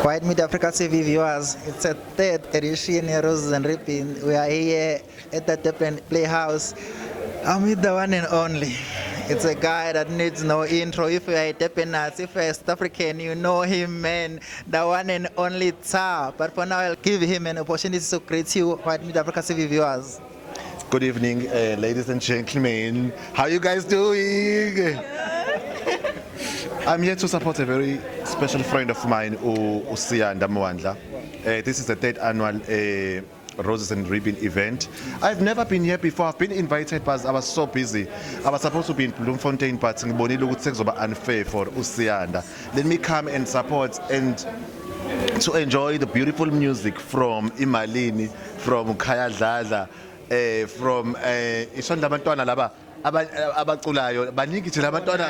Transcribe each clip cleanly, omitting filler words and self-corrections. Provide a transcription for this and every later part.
White Mid Africa TV viewers, it's a third edition of Roses and Ripping. We are here at the Durban Play House. I'm with the one and only. It's a guy that needs no intro. If you are a Durban Nazi, if you are South African, you know him, man. The one and only Thah. But for now, I'll give him an opportunity to greet you, White Mid Africa TV viewers. Good evening, ladies and gentlemen. How you guys doing? I'm here to support a very special friend of mine, Syanda Mwandla. This is the third annual Roses and Ribbon event. I've never been here before. I've been invited, but I was so busy. I was supposed to be in Bloemfontein, but ngibonile ukuthi sekuzoba unfair for Syanda. Let me come and support and to enjoy the beautiful music from Simelane, from Dladla, from ishonda abantwana laba abaculayo baningi nje labantwana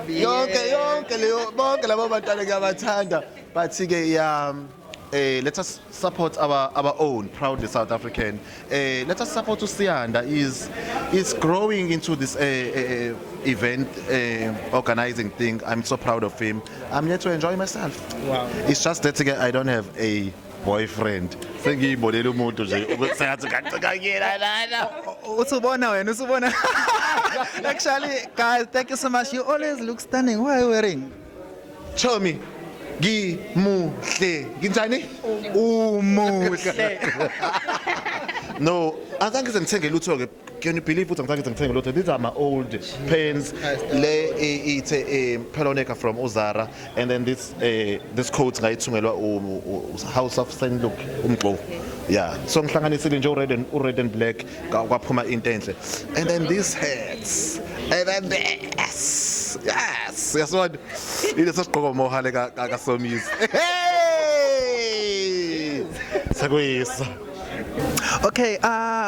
yonke leyo bonke labo bantwana ngiyabathanda but ke let us support our own proudly South African. Let us support Syanda. Is growing into this event organizing thing. I'm so proud of him. I'm here to enjoy myself. Wow. It's just that I don't have a boyfriend. Sengiyibonela umuntu nje ukuthi Usubona wena, usubona. Actually, guys, thank you so much. You always look stunning. What are you wearing? Show me. Gimuhle. Nginjani? Umuhle. No, azange ngithenge lutho ke. Can you believe ukuthi ngizange ngithenge lutho? These are my old pens. It's a Peloneca from Uzara, and then this coat ngayithungelwa House of Saint Luke umgqo. Yeah, so ngihlanganisile nje red and black kwaphuma into enhle. And then these hats. And then this. Yes, what? It is sigqoko mohale ka Somisi. Hey! Sakuyisa. Okay,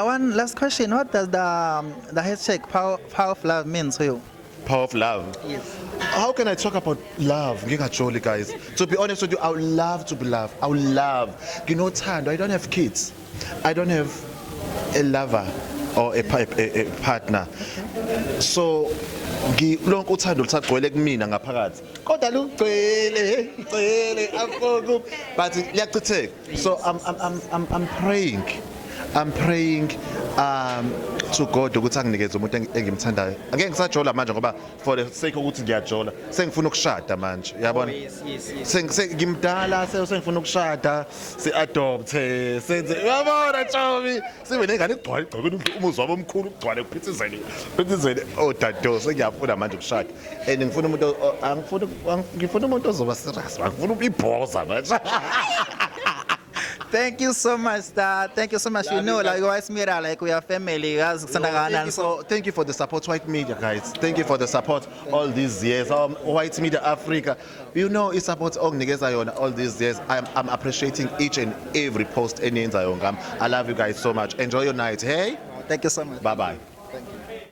one last question. What does the hashtag power of love mean to you? Power of love. Yes. How can I talk about love? Ngingajoli, guys. To be honest with you, I would love to be loved. I would love. You know, Thando, I don't have kids. I don't have a lover or a partner. So lonke uthando lusagcwele kumina ngaphakathi. Kodwa lugcwele afoko but liyachitheka. So I'm praying to God ukuthi anginikeze umuntu engimthandayo. Angeke ngisajola manje ngoba for the sake ukuthi ngiyajola. Sengifuna ukushada manje. Uyabona? Yes. Ngimdala sengifuna ukushada, si-adopte, senze. Uyabona Chomi? Sibe nengane igcwele umuzwa wami omkhulu ugcwale kuphithizele odado sengiyafuna manje ukushada. And ngifuna umuntu ozoba serious. Ngifuna ibhoza manje. Thank you so much, Thah. Thank you so much. You know, like White Media, like we are family, guys. So thank you for the support, White Media, guys. Thank you for the support all these years. White Media Africa, you know, it supports all these years. I'm appreciating each and every post. I love you guys so much. Enjoy your night. Hey. Thank you so much. Bye bye.